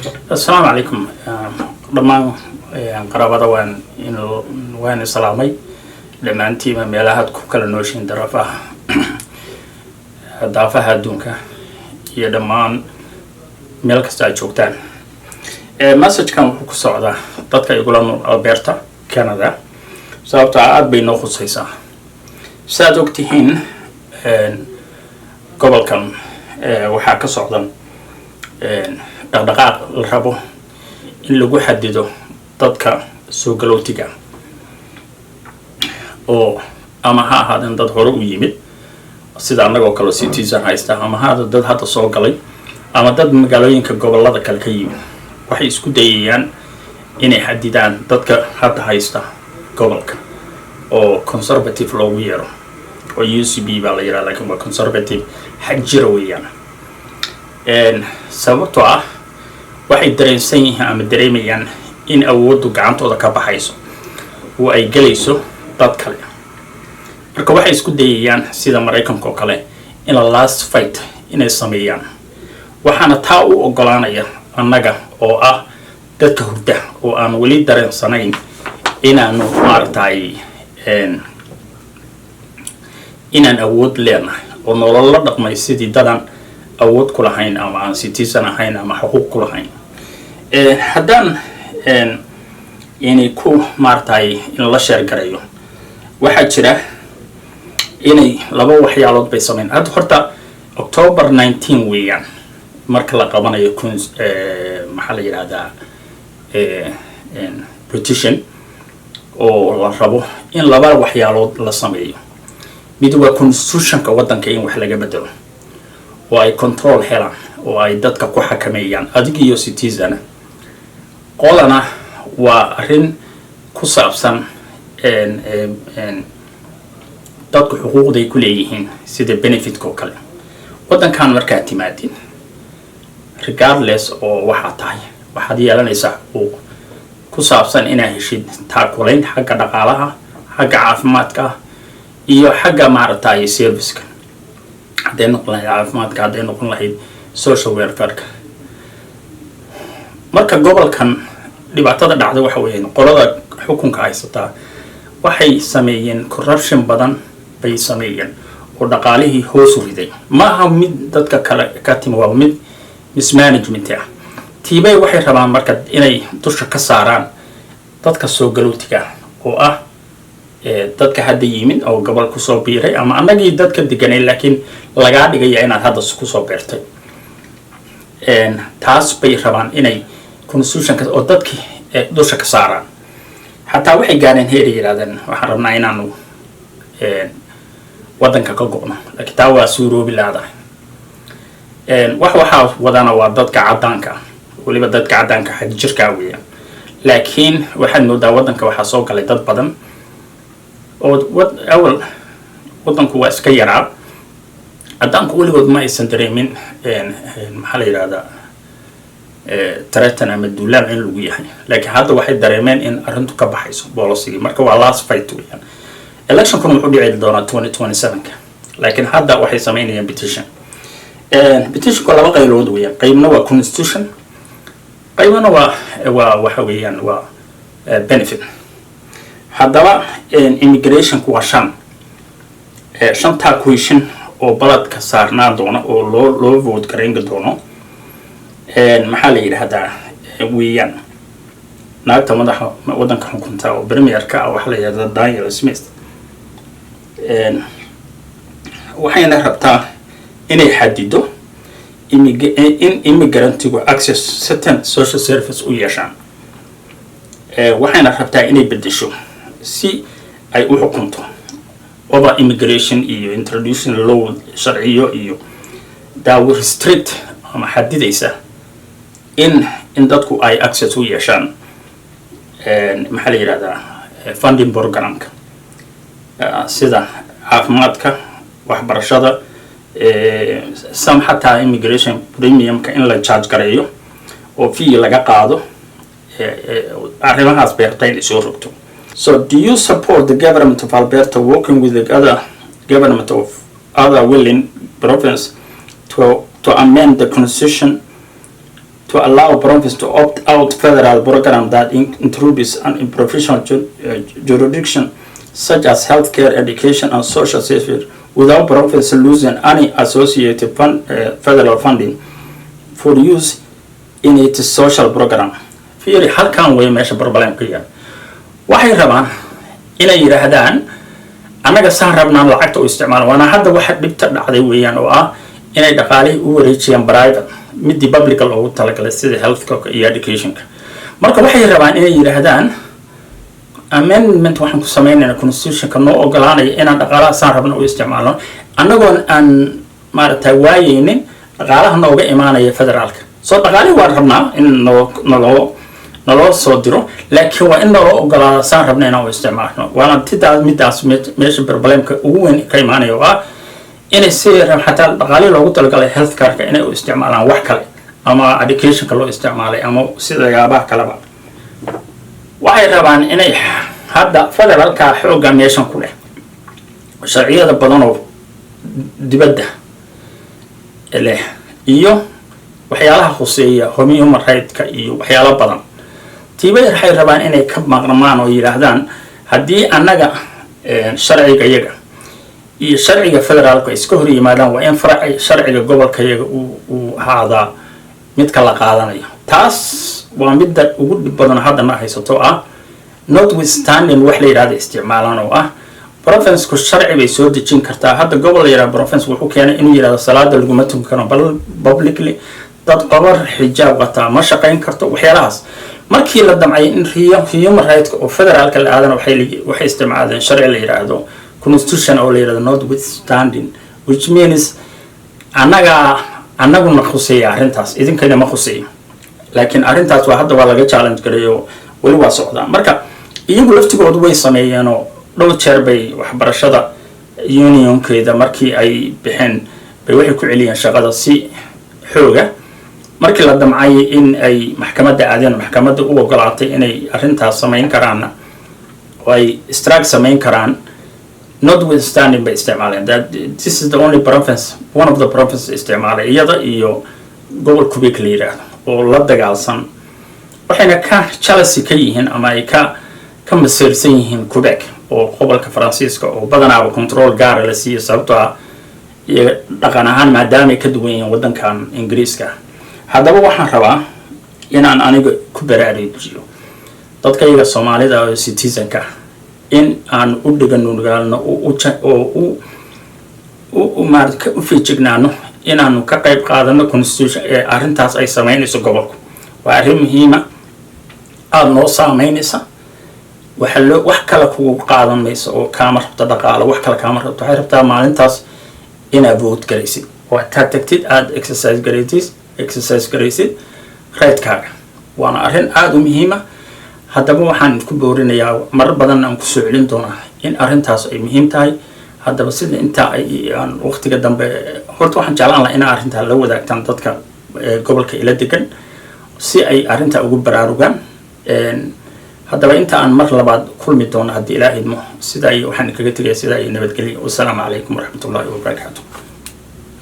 السلام عليكم دمان قرابada waan islaamay dhamaantiiba meelaha ku kala nooshin daafaha adduunka iyo dhamaan meel kasta ay joogtaan message-kan wuxuu ku socdaa dadka igula nool Alberta Canada sababtoo aad bay noo khusaysaa saad ogtihiin gobolkan waxaa ka socdan dhaqdhaqaaq la rabo in lagu xadido dadka soo galootiga oo ama ha ahaadeen dad hore u yimid sida anagoo kale citizen haysta ama haada dad hadda soo galay ama dad magaalooyinka gobolada kale ka yimid waxay isku dayayaan inay xadidaan dadka hadda haysta gobolka oo conservative loogu yeero oo UCB baa la yiraahdaa laakiin waa conservative xag jira weeyaan sababtoo ah waxay dareensan yihiin ama dareemayaan in awooddu gacantooda ka baxayso oo ay galayso dad kale marka waxay isku dayayaan sida Mareykanka oo kale in la last fight inay sameeyaan waxaana taa u ogolaanaya annaga oo ah dadka hurda oo aan wali dareensanayn inaanu maartay inaan awood leenahay oo nolol la dhaqmay sidii dadan awood ku lahayn ama aan citizen ahayn ama xuquuq ku lahayn haddaan inay ku maartay in la share gareeyo waxaa jira inay laba waxyaalood bay sameeyeen hadda horta October 19 weeyaan marka la qabanayo maxaa la yiraahdaa petition oo la rabo in laba waxyaalood la sameeyo mid waa constitutionka waddanka in wax laga bedelo oo ay control helaan oo ay dadka ku xakameeyaan adiga iyo citizen qolana waa arrin ku saabsan dadku xuquuqday ku leeyihiin sida benefit ko kale waddankan markaa timaadin regardless oo waxa tahay waxaad yeelanaysaa xuquuq ku saabsan inaad heshid taakulayn xagga dhaqaalaha xagga caafimaadka iyo xagga maartay service-ka hadday noqon lahayd caafimaadka hadday noqon lahayd social welfare-ka marka gobolkan dhibaatada dhacda waxa weeyaan qolada xukunka haysataa waxay sameeyeen corruption badan bay sameeyeen oo dhaqaalihii hoos u riday ma aha mid dadka kale ka timo waa mid mismanagement ah tiibay waxay rabaan marka inay dusha ka saaraan dadka soo galootiga oo ah dadka hadda yimid oo gobol ku soo biiray ama annagii dadka deganay laakiin laga dhigaya inaad hadda ku soo beertay taas bay rabaan inay constitutionka oo dadkii dusha ka saaraan hatta waxay gaareen heer yiraahdaan waxaan rabnaa inaanu waddanka ka go'no laakiin taa waa suuroobi laadahay waxa wadana waa dadka cadaanka waliba dadka cadaanka xag jirka weeyaan laakiin waxaan moodaa waddanka waxa soo galay dad badan oo awal waddanku waa iska yaraa cadaanku waligood ma aysan dareemin maxaa la yiraahdaa taratan ama duulaan in lagu yahay laakiin hadda waxay dareemeen in arrintu ka baxayso policy marka waa last fight weeyaan election kun wuxuu dhici doonaa 2027 laakiin hadda waxay sameynayaan petition ko laba qaybood weeyaan qaybna waa constitution qaybna waa waxa weeyaan waa benefit haddaba immigration ku waa shanta question oo baladka saarnaan doona oo loo vote gareyn doono maxaa la yiraahdaa weeyaan naagta madaxa waddanka xukunta oo premierka waxa la yiraahdaa Daniel Smith waxayna rabtaa inay xadido immigrant-igu access certain social service u yeeshaan waxayna rabtaa inay bedesho si ay u xukunto over immigration iyo introduction law sharciyo iyo daawo restrict ama xadidaysa in dadku ay access u yeeshaan maxaa la yiraahdaa funding programka sida caafimaadka waxbarashada some hatta immigration premiumka in la charge gareeyo oo fee laga qaado arrimahaas beertayn isoo rogto. So do you support the government of Alberta working with the other government of other willing province to amend the constitution to allow province to opt out federal program that introduce an professional jurisdiction such as healthcare, education, and social service without province losing any associated federal funding for use in its social program. fiiri halkan way meesha problemka yahay waxay rabaan inay yiraahdaan annaga saan rabnaan lacagta u isticmaalo waana hadda waxa dhibta dhacday weeyaan oo ah inay dhaqaalihii u wareejiyaan private midii public loogu talagalay sida healthcare iyo educationka marka waxay rabaan inay yiraahdaan amendment waxaan ku sameynayna constitutionka noo ogolaanaya inaan dhaqaalaha saan rabno u isticmaalno annagoon aan maaragtay waayeynin dhaqaalaha nooga imaanaya federaalka soo dhaqaalihii waan rabnaa in naloo soo diro laakiin waa in naloo ogolaada saan rabna inaan u isticmaalno waana midaas meesha problemka ugu weyn ka imaanaya oo ah inay si xataa dhaqaalihii loogu talagalay healthcareka inay u isticmaalaan wax kale ama educationka loo isticmaalay ama sida yaabaha kaleba waxay rabaan inay hadda federaalka xooga meeshan ku leh sharciyada badan oo dibadda leh iyo waxyaalaha khuseeya human rights-ka iyo waxyaalo badan tiibay waxay rabaan inay ka maqnamaan oo yiraahdaan haddii annaga sharciga iyaga iyo sharciga federaalka iska hor yimaadaan waa in sharciga gobolka iyaga uu ahaadaa midka la qaadanayo taas waa midda ugu dhib badan haddana haysato ah notwithstanding wax la yiraahdo isticmaalaan oo ah province-ku sharci bay soo dejin kartaa hadda gobol la yiraahdo province wuxuu keenay inuu yiraahdo salaada laguma tukan karo publicly dad qabar xijaab wataa ma shaqayn karto waxyaalahaas markii la damcay in human rights oo federaalka la aadana waxay isticmaaleen sharci la yiraahdo constitution oo la yiraahdo notwithstanding which means annaguna khuseeya arrintaas idinkana ma khuseeyo laakiin arrintaas waa hadda waa laga challenge gareeyo wali waa socdaa marka iyagu laftigoodu way sameeyeenoo dhowr jeer bay waxbarashada unionkeeda markii ay bixeen bay waxay ku celiyeen shaqada si xooga markii la damcay in ay maxkamadda aadeen maxkamadda u ogolaatay inay arrintaas samayn karaan oo ay strike samayn karaan notwithstanding by isticmaaleen that this is the only province one of the provinces isticmaalay iyada iyo gobol Quebec la yiraahdo oo la dagaalsan waxayna ka jealousy ka yihiin ama ay ka masiirsan yihiin Quebec oo gobolka Faransiiska oo badanaaba control gaar la siiyo sababtoo ah dhaqan ahaan maadaama ay ka duwan yihiin wadankan Ingiriiska haddaba waxaan rabaa inaan aniga ku baraarujiyo dadka iyaga Soomaalida oo citizenka in aan u dhiganugaalno oo maarka u fiijignaano inaanu ka qayb qaadano constitution ee arrintaas ay sameynayso gobolku waa arrin muhiima aad noo saameynaysa wax kale kugu qaadan mayso oo kaama rabta dhaqaale wax kale kaama rabta waxay rabtaa maalintaas inaad vote garaysid oo aad tagtid aad exercise garaysid right-kaaga waana arrin aad u muhiima haddaba waxaan ku boorinayaa marar badan aan ku soo celin doonaa in arrintaas ay muhiim tahay haddaba sida inta aan waqtiga dambe horta waxaan jeclaan lahaa in arrinta la wadaagtaan dadka gobolka ila degan si ay arrinta ugu baraarugaan haddaba inta aan mar labaad kulmi doono haddii ilaahay idmo sida ay waxaan kaga tagay sida ay nabadgelyo wassalaamu calaykum waraxmatullaahi wabarakaatuh